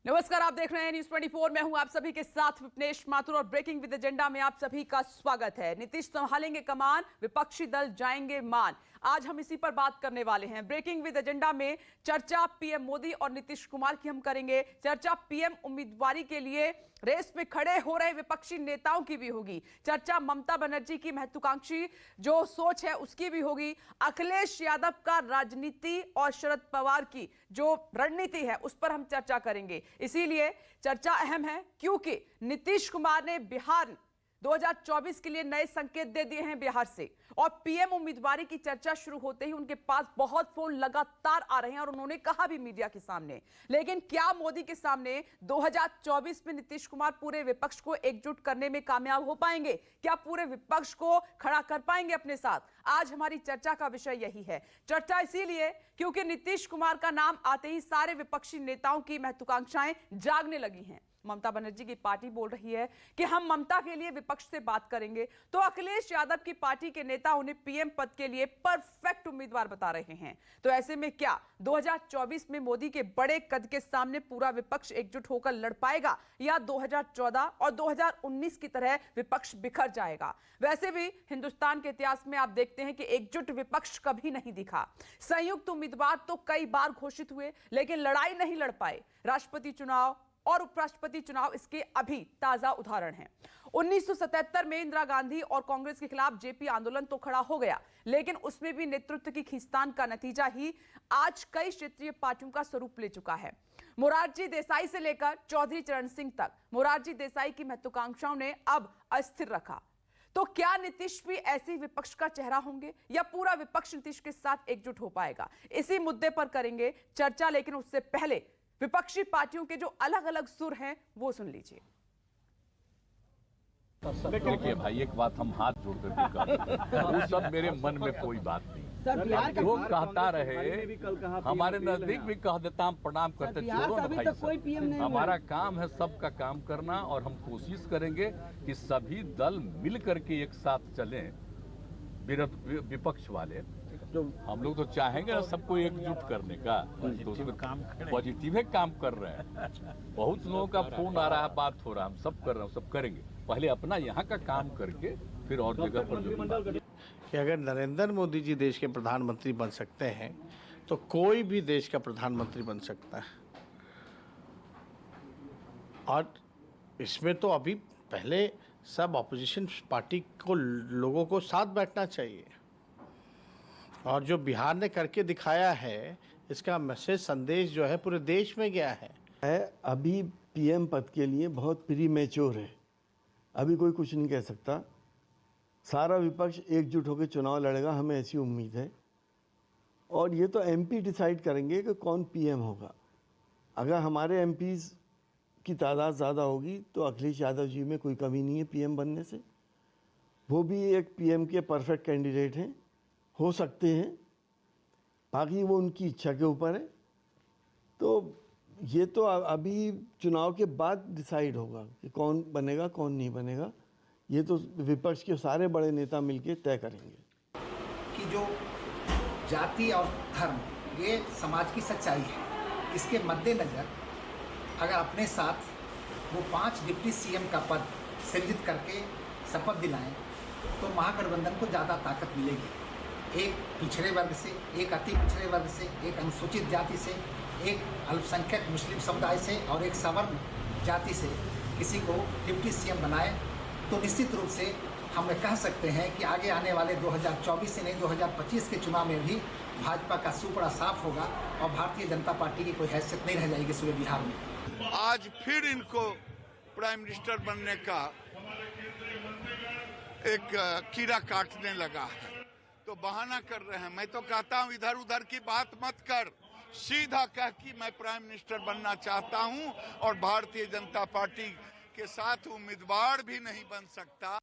नमस्कार, आप देख रहे हैं न्यूज 24। मैं हूं आप सभी के साथ विपनेश माथुर और ब्रेकिंग विद एजेंडा में आप सभी का स्वागत है। नीतीश संभालेंगे कमान, विपक्षी दल जाएंगे मान। आज हम इसी पर बात करने वाले हैं। ब्रेकिंग विद एजेंडा में चर्चा पीएम मोदी और नीतीश कुमार की हम करेंगे। चर्चा पीएम उम्मीदवारी के लिए रेस में खड़े हो रहे विपक्षी नेताओं की भी होगी। चर्चा ममता बनर्जी की महत्वाकांक्षी जो सोच है उसकी भी होगी। अखिलेश यादव का राजनीति और शरद पवार की जो रणनीति है उस पर हम चर्चा करेंगे। इसीलिए चर्चा अहम है क्योंकि नीतीश कुमार ने बिहार 2024 के लिए नए संकेत दे दिए हैं बिहार से, और पीएम उम्मीदवारी की चर्चा शुरू होते ही उनके पास बहुत फोन लगातार आ रहे हैं और उन्होंने कहा भी मीडिया के सामने। लेकिन क्या मोदी के सामने 2024 में नीतीश कुमार पूरे विपक्ष को एकजुट करने में कामयाब हो पाएंगे? क्या पूरे विपक्ष को खड़ा कर पाएंगे अपने साथ? आज हमारी चर्चा का विषय यही है। चर्चा इसीलिए क्योंकि नीतीश कुमार का नाम आते ही सारे विपक्षी नेताओं की महत्वाकांक्षाएं जागने लगी हैं। ममता बनर्जी की पार्टी बोल रही है कि हम ममता के लिए विपक्ष से बात करेंगे, तो अखिलेश यादव की पार्टी के नेता उन्हें पीएम पद के लिए परफेक्ट उम्मीदवार बता रहे हैं। तो ऐसे में क्या 2024 में मोदी के बड़े कद के सामने पूरा विपक्ष एकजुट होकर लड़ पाएगा, या 2014 और 2019 की तरह विपक्ष बिखर जाएगा? वैसे भी हिंदुस्तान के इतिहास में आप देखते हैं कि एकजुट विपक्ष कभी नहीं दिखा। संयुक्त उम्मीदवार तो कई बार घोषित हुए लेकिन लड़ाई नहीं लड़ पाए। राष्ट्रपति चुनाव और उपराष्ट्रपति चुनाव इसके अभी ताजा उदाहरण हैं। 1977 में इंदिरा गांधी और कांग्रेस के खिलाफ जेपी आंदोलन तो खड़ा हो गया, लेकिन उसमें भी नेतृत्व की खींचतान का नतीजा ही आज कई क्षेत्रीय पार्टियों का स्वरूप ले चुका है। मोरारजी देसाई से लेकर चौधरी चरण सिंह तक मोरारजी देसाई की महत्वाकांक्षाओं ने अब अस्थिर रखा। तो क्या नीतीश भी ऐसी विपक्ष का चेहरा होंगे, या पूरा विपक्ष नीतीश के साथ एकजुट हो पाएगा? इसी मुद्दे पर करेंगे चर्चा, लेकिन उससे पहले विपक्षी पार्टियों के जो अलग अलग सुर हैं वो सुन लीजिए। देखिए भाई, एक बात हम हाथ जोड़कर भी कहते, वो सब मेरे मन में कोई बात नहीं। जो कहता रहे हमारे नजदीक भी कह देता, हम प्रणाम करते। छोड़ो ना भाई, तो हमारा काम है सबका काम करना, और हम कोशिश करेंगे कि सभी दल मिल करके एक साथ चलें। विपक्ष वाले जो हम लोग तो चाहेंगे ना सबको एकजुट करने का, तो उसमें पॉजिटिव है काम कर रहे हैं। बहुत लोगों का फोन आ रहा है, बात हो रहा है, हम सब कर रहे हैं, सब करेंगे। पहले अपना यहाँ का काम करके फिर और जगह पर। कि अगर नरेंद्र मोदी जी देश के प्रधानमंत्री बन सकते हैं तो कोई भी देश का प्रधानमंत्री बन सकता है। और इसमें तो अभी पहले सब ऑपोजिशन पार्टी को लोगों को साथ बैठना चाहिए, और जो बिहार ने करके दिखाया है इसका मैसेज संदेश जो है पूरे देश में गया है। अभी पीएम पद के लिए बहुत प्रीमेच्योर है, अभी कोई कुछ नहीं कह सकता। सारा विपक्ष एकजुट होकर चुनाव लड़ेगा, हमें ऐसी उम्मीद है। और ये तो एमपी डिसाइड करेंगे कि कौन पीएम होगा। अगर हमारे एमपीज़ की तादाद ज़्यादा होगी तो अखिलेश यादव जी में कोई कमी नहीं है पीएम बनने से। वो भी एक पीएम के परफेक्ट कैंडिडेट हैं, हो सकते हैं, बाकी वो उनकी इच्छा के ऊपर है। तो ये तो अभी चुनाव के बाद डिसाइड होगा कि कौन बनेगा कौन नहीं बनेगा। ये तो विपक्ष के सारे बड़े नेता मिलकर तय करेंगे। कि जो जाति और धर्म ये समाज की सच्चाई है, इसके मद्देनज़र अगर अपने साथ वो 5 डिप्टी सीएम का पद सृजित करके शपथ दिलाएं तो महागठबंधन को ज़्यादा ताकत मिलेगी। एक पिछड़े वर्ग से, एक अति पिछड़े वर्ग से, एक अनुसूचित जाति से, एक अल्पसंख्यक मुस्लिम समुदाय से और एक सवर्ण जाति से किसी को डिप्टी सीएम बनाए तो निश्चित रूप से हम कह सकते हैं कि आगे आने वाले 2024 से नहीं 2025 के चुनाव में भी भाजपा का सुपड़ा साफ होगा और भारतीय जनता पार्टी की कोई हैसियत नहीं रह जाएगी सूबे बिहार में। आज फिर इनको प्राइम मिनिस्टर बनने का एक कीड़ा काटने लगा है, तो बहाना कर रहे हैं। मैं तो कहता हूं इधर उधर की बात मत कर, सीधा कह कि मैं प्राइम मिनिस्टर बनना चाहता हूं और भारतीय जनता पार्टी के साथ उम्मीदवार भी नहीं बन सकता।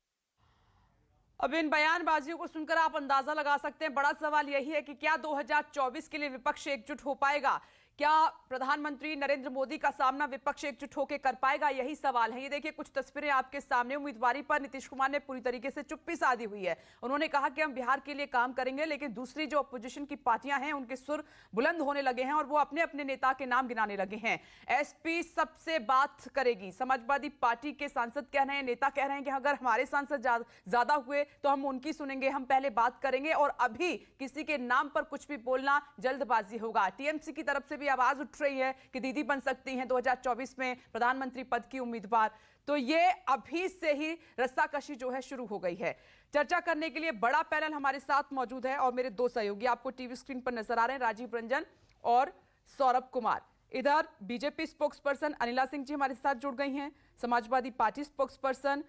अब इन बयानबाजियों को सुनकर आप अंदाजा लगा सकते हैं। बड़ा सवाल यही है कि क्या 2024 के लिए विपक्ष एकजुट हो पाएगा? क्या प्रधानमंत्री नरेंद्र मोदी का सामना विपक्ष एकजुट होकर कर पाएगा, यही सवाल है। ये देखिए कुछ तस्वीरें आपके सामने। उम्मीदवारी पर नीतीश कुमार ने पूरी तरीके से चुप्पी साधी हुई है। उन्होंने कहा कि हम बिहार के लिए काम करेंगे, लेकिन दूसरी जो अपोजिशन की पार्टियां हैं उनके सुर बुलंद होने लगे हैं और वो अपने अपने नेता के नाम गिनाने लगे हैं। एसपी सबसे बात करेगी, समाजवादी पार्टी के सांसद कह रहे हैं, नेता कह रहे हैं कि अगर हमारे सांसद ज्यादा हुए तो हम उनकी सुनेंगे, हम पहले बात करेंगे और अभी किसी के नाम पर कुछ भी बोलना जल्दबाजी होगा। टीएमसी की तरफ से भी आवाज उठ रही है कि दीदी बन सकती हैं 2024 में प्रधानमंत्री पद की उम्मीदवार। तो ये अभी से ही रस्साकशी जो है शुरू हो गई है। चर्चा करने के लिए बड़ा पैनल हमारे साथ मौजूद है और मेरे दो सहयोगी आपको टीवी स्क्रीन पर नजर आ रहे हैं, राजीव रंजन और सौरभ कुमार। इधर BJP spokesperson Anila Singh ji हमारे साथ जुड़ गई हैं, Samajwadi Party spokesperson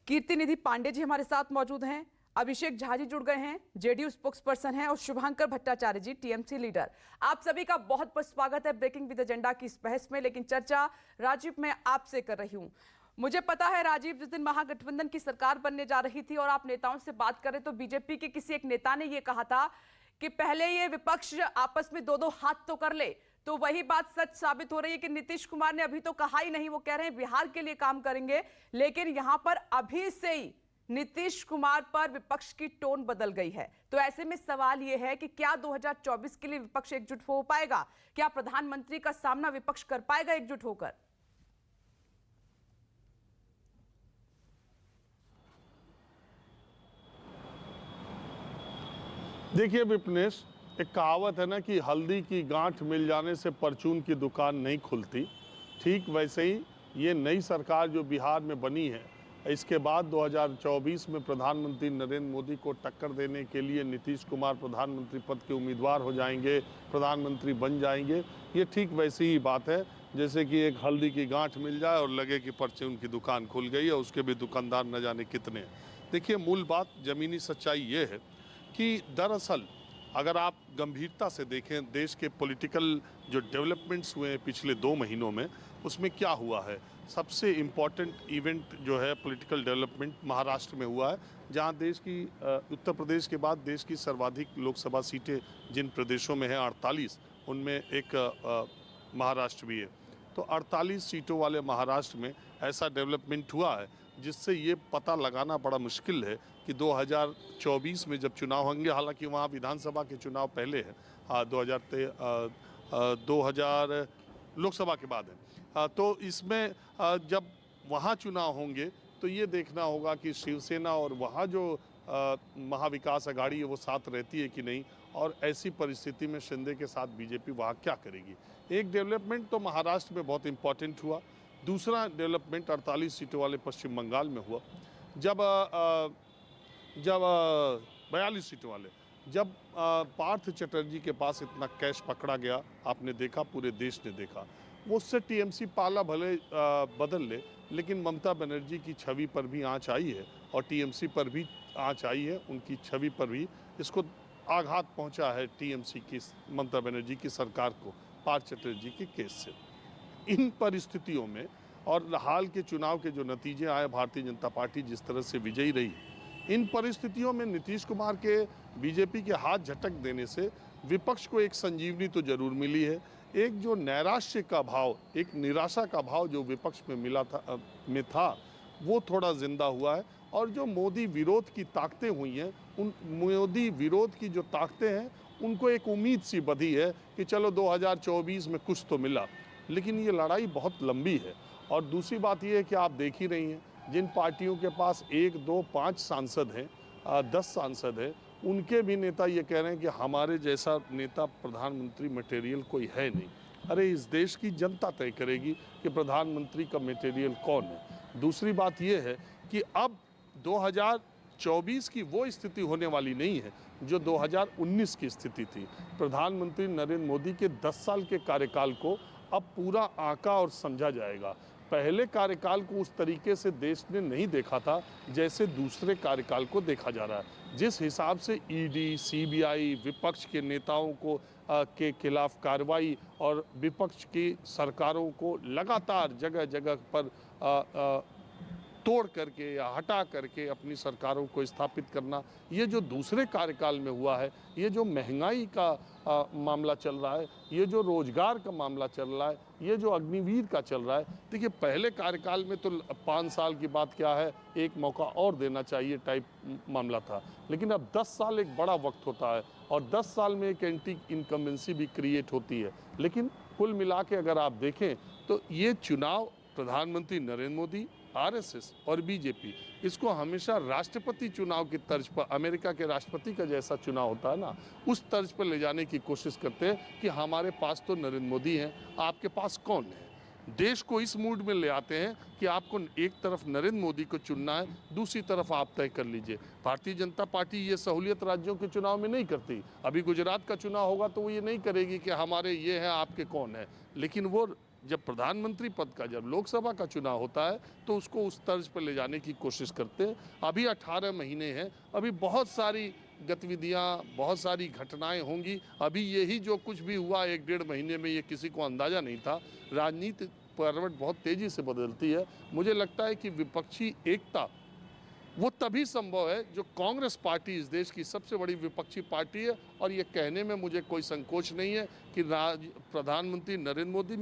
Kirti Nidhi Pandey ji हमारे साथ मौजूद हैं, अभिषेक झा जी जुड़ गए हैं, जेडीयू स्पोक्स पर्सन हैं, और शुभांकर भट्टाचार्य जी टीएमसी लीडर। आप सभी का बहुत बहुत स्वागत है ब्रेकिंग विद एजेंडा की इस बहस में। लेकिन चर्चा राजीव मैं आपसे कर रही हूं। मुझे पता है राजीव, जिस दिन महागठबंधन की सरकार बनने जा रही थी और आप नेताओं से बात करें तो बीजेपी के किसी एक नेता ने यह कहा था कि पहले ये विपक्ष आपस में दो दो हाथ तो कर ले। तो वही बात सच साबित हो रही है कि नीतीश कुमार ने अभी तो कहा ही नहीं, वो कह रहे हैं बिहार के लिए काम करेंगे, लेकिन यहां पर अभी से ही नीतीश कुमार पर विपक्ष की टोन बदल गई है। तो ऐसे में सवाल यह है कि क्या 2024 के लिए विपक्ष एकजुट हो पाएगा? क्या प्रधानमंत्री का सामना विपक्ष कर पाएगा एकजुट होकर? देखिए विपनेश, एक कहावत है ना कि हल्दी की गांठ मिल जाने से परचून की दुकान नहीं खुलती। ठीक वैसे ही ये नई सरकार जो बिहार में बनी है, इसके बाद 2024 में प्रधानमंत्री नरेंद्र मोदी को टक्कर देने के लिए नीतीश कुमार प्रधानमंत्री पद के उम्मीदवार हो जाएंगे, प्रधानमंत्री बन जाएंगे। ये ठीक वैसी ही बात है जैसे कि एक हल्दी की गांठ मिल जाए और लगे कि परचून की दुकान खुल गई है, उसके भी दुकानदार न जाने कितने हैं। देखिए मूल बात, ज़मीनी सच्चाई ये है कि दरअसल अगर आप गंभीरता से देखें देश के पॉलिटिकल जो डेवलपमेंट्स हुए हैं पिछले 2 महीनों में, उसमें क्या हुआ है। सबसे इम्पॉर्टेंट इवेंट जो है पॉलिटिकल डेवलपमेंट महाराष्ट्र में हुआ है, जहां देश की उत्तर प्रदेश के बाद देश की सर्वाधिक लोकसभा सीटें जिन प्रदेशों में हैं 48, उनमें एक महाराष्ट्र भी है। तो 48 सीटों वाले महाराष्ट्र में ऐसा डेवलपमेंट हुआ है जिससे ये पता लगाना बड़ा मुश्किल है कि 2024 में जब चुनाव होंगे, हालांकि वहाँ विधानसभा के चुनाव पहले हैं, 2000 लोकसभा के बाद है, तो इसमें जब वहाँ चुनाव होंगे तो ये देखना होगा कि शिवसेना और वहाँ जो महाविकास आघाड़ी है वो साथ रहती है कि नहीं, और ऐसी परिस्थिति में शिंदे के साथ बीजेपी वहाँ क्या करेगी। एक डेवलपमेंट तो महाराष्ट्र में बहुत इम्पोर्टेंट हुआ। दूसरा डेवलपमेंट 48 सीटों वाले पश्चिम बंगाल में हुआ, जब 42 सीटों वाले, जब पार्थ चटर्जी के पास इतना कैश पकड़ा गया, आपने देखा, पूरे देश ने देखा। वो उससे टीएमसी पाला भले बदल ले, लेकिन ममता बनर्जी की छवि पर भी आंच आई है और टीएमसी पर भी आंच आई है, उनकी छवि पर भी इसको आघात पहुंचा है टीएमसी की, ममता बनर्जी की सरकार को पार्थ चटर्जी के केस से। इन परिस्थितियों में और हाल के चुनाव के जो नतीजे आए, भारतीय जनता पार्टी जिस तरह से विजयी रही, इन परिस्थितियों में नीतीश कुमार के बीजेपी के हाथ झटक देने से विपक्ष को एक संजीवनी तो जरूर मिली है। एक जो नैराश्य का भाव, एक निराशा का भाव जो विपक्ष में था वो थोड़ा जिंदा हुआ है, और जो मोदी विरोध की ताकतें हुई हैं, उन मोदी विरोध की जो ताकतें हैं उनको एक उम्मीद सी बधी है कि चलो 2024 में कुछ तो मिला। लेकिन ये लड़ाई बहुत लंबी है। और दूसरी बात ये है कि आप देख ही रही हैं, जिन पार्टियों के पास 1, 2, 5 सांसद हैं, 10 सांसद हैं, उनके भी नेता ये कह रहे हैं कि हमारे जैसा नेता प्रधानमंत्री मटेरियल कोई है नहीं। अरे इस देश की जनता तय करेगी कि प्रधानमंत्री का मटेरियल कौन है। दूसरी बात ये है कि अब 2024 की वो स्थिति होने वाली नहीं है जो 2019 की स्थिति थी। प्रधानमंत्री नरेंद्र मोदी के 10 साल के कार्यकाल को अब पूरा आंका और समझा जाएगा। पहले कार्यकाल को उस तरीके से देश ने नहीं देखा था जैसे दूसरे कार्यकाल को देखा जा रहा है। जिस हिसाब से ईडी, सीबीआई, विपक्ष के नेताओं को के खिलाफ कार्रवाई और विपक्ष की सरकारों को लगातार जगह जगह पर तोड़ करके या हटा करके अपनी सरकारों को स्थापित करना, ये जो दूसरे कार्यकाल में हुआ है, ये जो महंगाई का मामला चल रहा है, ये जो रोजगार का मामला चल रहा है, ये जो अग्निवीर का चल रहा है। देखिए पहले कार्यकाल में तो 5 साल की बात क्या है, एक मौका और देना चाहिए टाइप मामला था, लेकिन अब 10 साल एक बड़ा वक्त होता है और 10 साल में एक एंटी इनकम्बेंसी भी क्रिएट होती है। लेकिन कुल मिला के अगर आप देखें तो ये चुनाव प्रधानमंत्री नरेंद्र मोदी, आरएसएस और बीजेपी इसको हमेशा राष्ट्रपति चुनाव की तर्ज पर, अमेरिका के राष्ट्रपति का जैसा चुनाव होता है ना, उस तर्ज पर ले जाने की कोशिश करते हैं कि हमारे पास तो नरेंद्र मोदी हैं, आपके पास कौन है। देश को इस मूड में ले आते हैं कि आपको एक तरफ नरेंद्र मोदी को चुनना है, दूसरी तरफ आप तय कर लीजिए। भारतीय जनता पार्टी ये सहूलियत राज्यों के चुनाव में नहीं करती। अभी गुजरात का चुनाव होगा तो वो ये नहीं करेगी कि हमारे ये हैं, आपके कौन है, लेकिन वो जब प्रधानमंत्री पद का, जब लोकसभा का चुनाव होता है तो उसको उस तर्ज पर ले जाने की कोशिश करते हैं। अभी 18 महीने हैं, अभी बहुत सारी गतिविधियां, बहुत सारी घटनाएं होंगी। अभी यही जो कुछ भी हुआ 1-1.5 महीने में, ये किसी को अंदाजा नहीं था। राजनीति करवट बहुत तेजी से बदलती है। मुझे लगता है कि विपक्षी एकता वो तभी संभव है जो कांग्रेस पार्टी इस देश की सबसे बड़ी विपक्षी पार्टी है, और ये कहने में मुझे कोई संकोच नहीं है कि प्रधानमंत्री नरेंद्र मोदी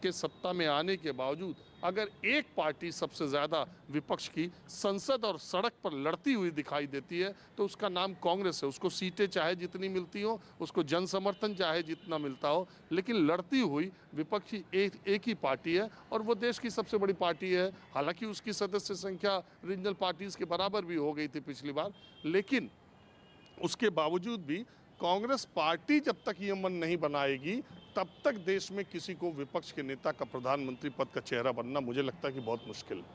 के सत्ता में आने के बावजूद अगर एक पार्टी सबसे ज़्यादा विपक्ष की संसद और सड़क पर लड़ती हुई दिखाई देती है तो उसका नाम कांग्रेस है। उसको सीटें चाहे जितनी मिलती हो, उसको जन समर्थन चाहे जितना मिलता हो, लेकिन लड़ती हुई विपक्षी एक ही पार्टी है और वो देश की सबसे बड़ी पार्टी है। हालांकि उसकी सदस्य संख्या रीजनल पार्टीज़ के बराबर भी हो गई थी पिछली बार, लेकिन उसके बावजूद भी कांग्रेस पार्टी जब तक ये मन नहीं बनाएगी तब तक देश में किसी को विपक्ष के नेता का प्रधानमंत्री पद का चेहरा बनना मुझे लगता है कि बहुत मुश्किल है।